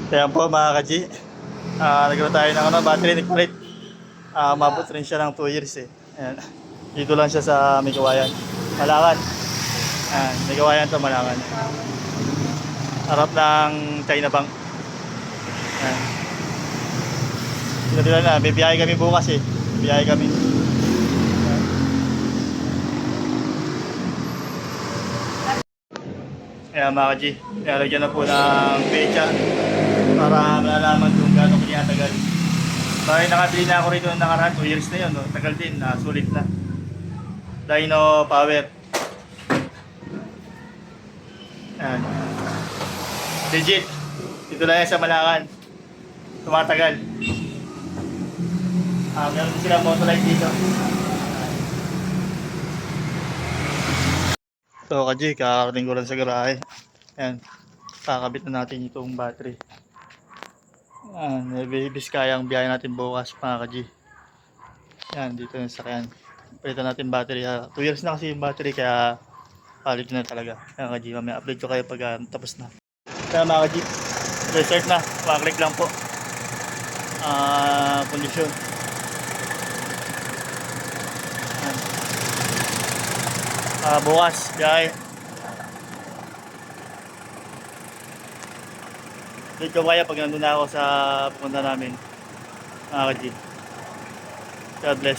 Kaya po mga ka-G, nagkaroon tayo ng battery nagpalit. Mabot rin siya ng 2 years eh. Ayan. Dito lang siya sa Migawayan. Malangan. Ayan, Migawayan to, Malangan. Harap ng China Bank. Ayan. Dito na, bibiyahe kami bukas eh. Bibiyahe kami. Ayan mga ka-G, nilagyan na po ng pecha para malalaman kung gano'n kanya tagal. Bakit nakabili na ako rito ng nakaraan, 2 years na yun, no? Tagal din, sulit na. Dyno Power. Ayan. Legit. Dito lang yan sa Malangan. Tumatagal. Meron din silang Motolite dito. So ka-G, kakarating ko lang sa garahe. Ayan. Kakabit na natin itong battery. Biskaya ang biyahe natin bukas mga ka-G. Ayan, dito yung sakyan. Palitan natin battery. 2 years na kasi yung battery kaya palit na talaga. Ayan ka-G, may update ko kayo pag tapos na. Kaya mga ka-G, reset na. Paklik lang po. Kondisyon. Bukas, biyahe. Dito ko kaya pag nandun na ako sa pupunta namin. Mga ka-G. God bless.